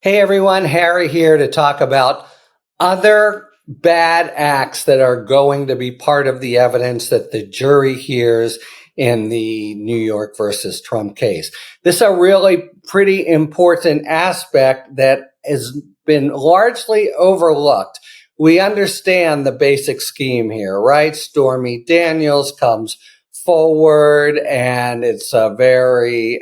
Hey everyone, Harry here to talk about other bad acts that are going to be part of the evidence that the jury hears in the New York versus Trump case. This is a really pretty important aspect that has been largely overlooked. We understand the basic scheme here, right? Stormy Daniels comes forward and it's a very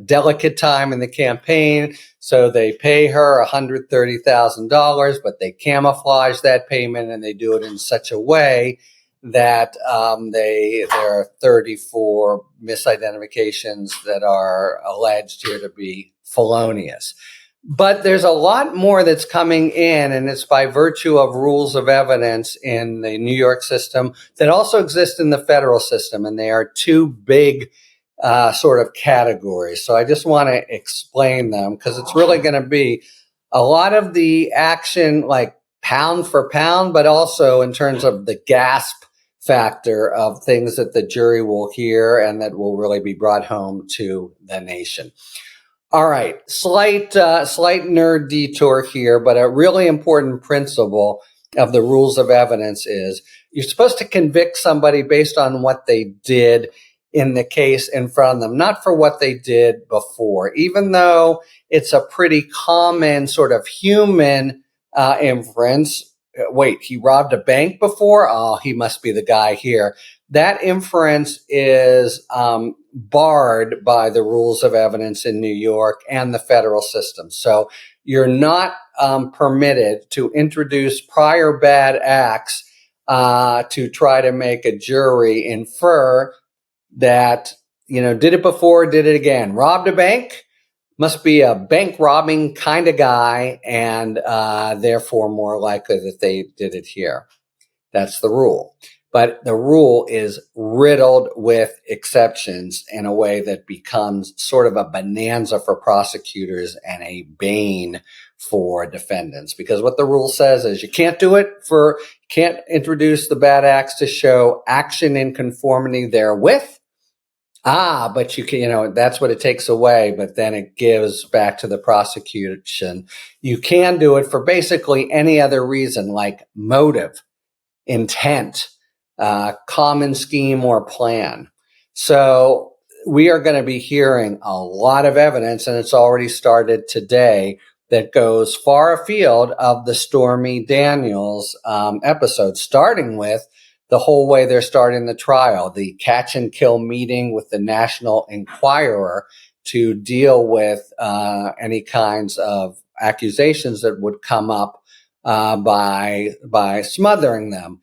delicate time in the campaign. So they pay her $130,000, but they camouflage that payment and they do it in such a way that there are 34 misidentifications that are alleged here to be felonious. But there's a lot more that's coming in, and it's by virtue of rules of evidence in the New York system that also exist in the federal system, and they are two big sort of categories. So I just want to explain them because it's really going to be a lot of the action, like pound for pound, but also in terms of the gasp factor of things that the jury will hear and that will really be brought home to the nation. All right, slight nerd detour here, but a really important principle of the rules of evidence is you're supposed to convict somebody based on what they did in the case in front of them, not for what they did before, even though it's a pretty common sort of human inference. Wait, he robbed a bank before? Oh, he must be the guy here. That inference is barred by the rules of evidence in New York and the federal system. So you're not permitted to introduce prior bad acts to try to make a jury infer that, did it before, did it again. Robbed a bank, must be a bank robbing kind of guy, and therefore more likely that they did it here. That's the rule. But the rule is riddled with exceptions in a way that becomes sort of a bonanza for prosecutors and a bane for defendants. Because what the rule says is you can't introduce the bad acts to show action in conformity therewith. But you can, that's what it takes away, but then it gives back to the prosecution. You can do it for basically any other reason, like motive, intent, common scheme or plan. So we are going to be hearing a lot of evidence, and it's already started today, that goes far afield of the Stormy Daniels episode, starting with the whole way they're starting the trial, the catch and kill meeting with the National Enquirer to deal with any kinds of accusations that would come up by smothering them.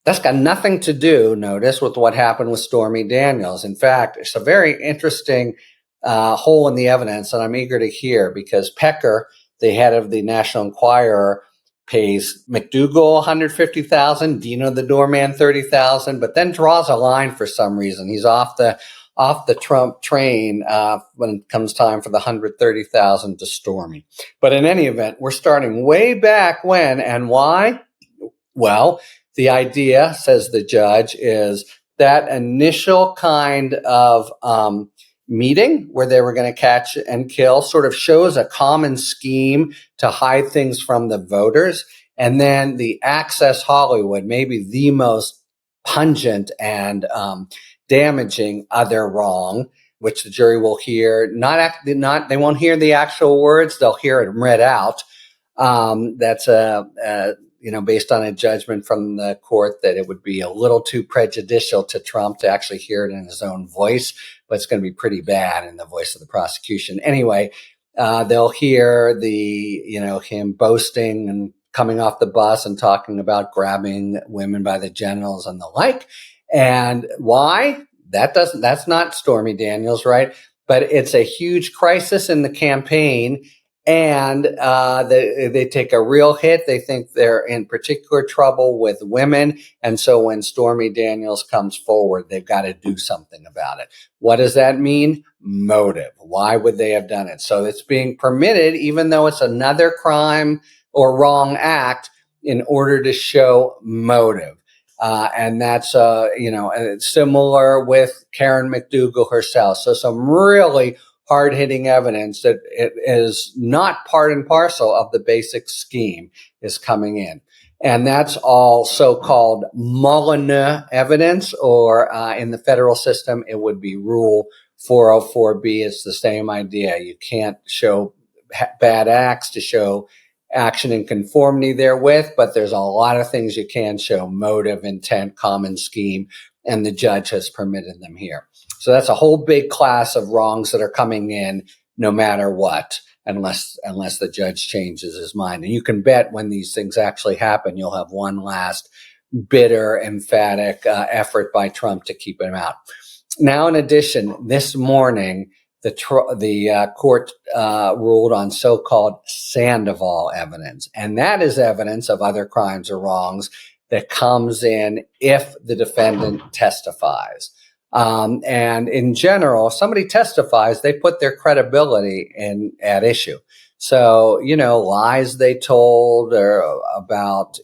That's got nothing to do, notice, with what happened with Stormy Daniels. In fact, it's a very interesting hole in the evidence, and I'm eager to hear, because Pecker, the head of the National Enquirer, pays McDougal $150,000, Dino the doorman $30,000, but then draws a line for some reason. He's off the Trump train when it comes time for the $130,000 to Stormy. But in any event, we're starting way back when, and why? Well, the idea, says the judge, is that initial kind of meeting where they were going to catch and kill sort of shows a common scheme to hide things from the voters. And then the Access Hollywood, maybe the most pungent and damaging other wrong, which the jury will hear. They won't hear the actual words; they'll hear it read out. That's based on a judgment from the court that it would be a little too prejudicial to Trump to actually hear it in his own voice, but it's going to be pretty bad in the voice of the prosecution. Anyway, they'll hear him boasting and coming off the bus and talking about grabbing women by the genitals and the like. And why? That's not Stormy Daniels, right? But it's a huge crisis in the campaign. And they take a real hit. They think they're in particular trouble with women. And so when Stormy Daniels comes forward, they've got to do something about it. What does that mean? Motive. Why would they have done it? So it's being permitted, even though it's another crime or wrong act, in order to show motive. And that's, similar with Karen McDougal herself. So some really hard-hitting evidence that it is not part and parcel of the basic scheme is coming in. And that's all so-called Molyneux evidence, or in the federal system, it would be Rule 404B. It's the same idea. You can't show bad acts to show action in conformity therewith, but there's a lot of things you can show: motive, intent, common scheme, and the judge has permitted them here. So that's a whole big class of wrongs that are coming in no matter what, unless the judge changes his mind. And you can bet when these things actually happen, you'll have one last bitter, emphatic effort by Trump to keep him out. Now, in addition, this morning, the court ruled on so-called Sandoval evidence, and that is evidence of other crimes or wrongs that comes in if the defendant testifies. And in general, if somebody testifies, they put their credibility at issue. So, lies they told or about,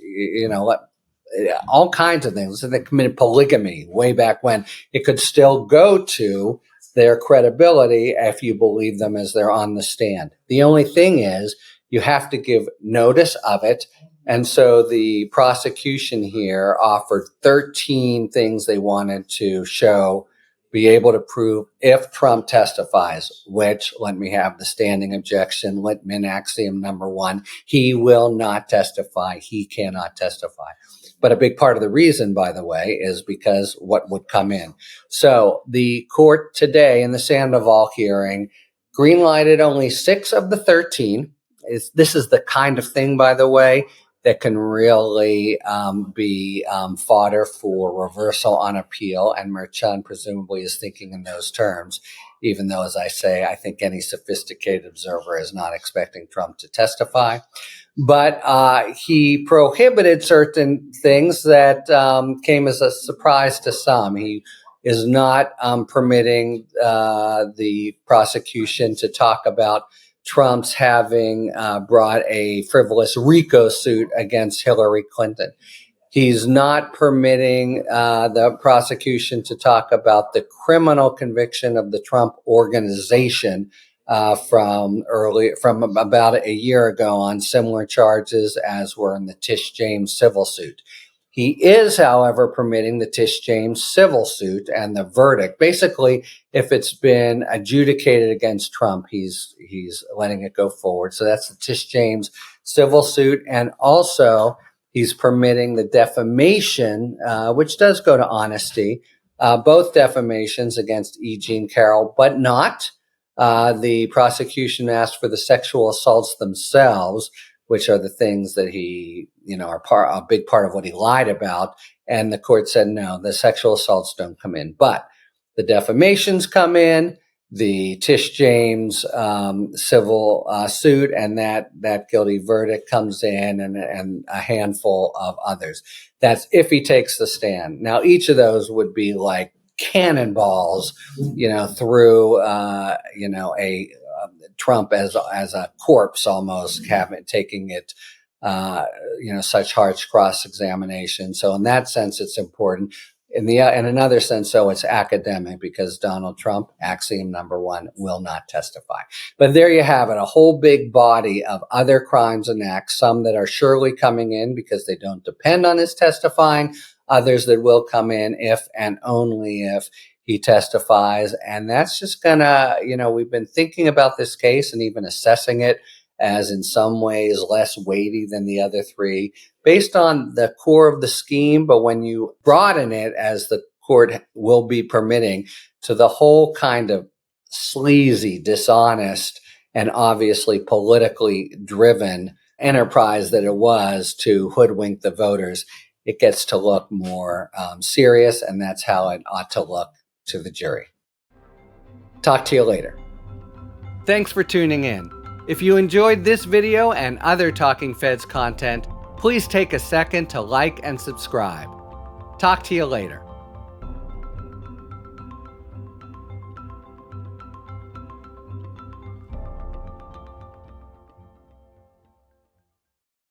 all kinds of things. So they committed polygamy way back when. It could still go to their credibility if you believe them as they're on the stand. The only thing is you have to give notice of it. And so the prosecution here offered 13 things they wanted to show, be able to prove if Trump testifies, which, let me have the standing objection, Littman axiom number 1, he will not testify. He cannot testify. But a big part of the reason, by the way, is because what would come in. So the court today in the Sandoval hearing green-lighted only 6 of the 13. This is the kind of thing, by the way, that can really be fodder for reversal on appeal. And Merchan presumably is thinking in those terms, even though, as I say, I think any sophisticated observer is not expecting Trump to testify. But he prohibited certain things that came as a surprise to some. He is not permitting the prosecution to talk about Trump's having brought a frivolous RICO suit against Hillary Clinton. He's not permitting the prosecution to talk about the criminal conviction of the Trump organization from about a year ago on similar charges as were in the Tish James civil suit. He is, however, permitting the Tish James civil suit and the verdict. Basically, if it's been adjudicated against Trump, he's letting it go forward. So that's the Tish James civil suit. And also, he's permitting the defamation, which does go to honesty, both defamations against E. Jean Carroll, but not. The prosecution asked for the sexual assaults themselves, which are the things that he, are a big part of what he lied about. And the court said, no, the sexual assaults don't come in. But the defamations come in, the Tish James civil suit, and that guilty verdict comes in, and a handful of others. That's if he takes the stand. Now, each of those would be like cannonballs, through, a Trump as a corpse almost, taking it, such harsh cross-examination. So in that sense, it's important. In another sense, though, it's academic because Donald Trump, axiom number 1, will not testify. But there you have it, a whole big body of other crimes and acts, some that are surely coming in because they don't depend on his testifying, others that will come in if and only if he testifies. And that's just gonna, we've been thinking about this case and even assessing it as in some ways less weighty than the other 3 based on the core of the scheme. But when you broaden it, as the court will be permitting, to the whole kind of sleazy, dishonest, and obviously politically driven enterprise that it was to hoodwink the voters, it gets to look more serious, and that's how it ought to look to the jury. Talk to you later. Thanks for tuning in. If you enjoyed this video and other Talking Feds content, please take a second to like and subscribe. Talk to you later.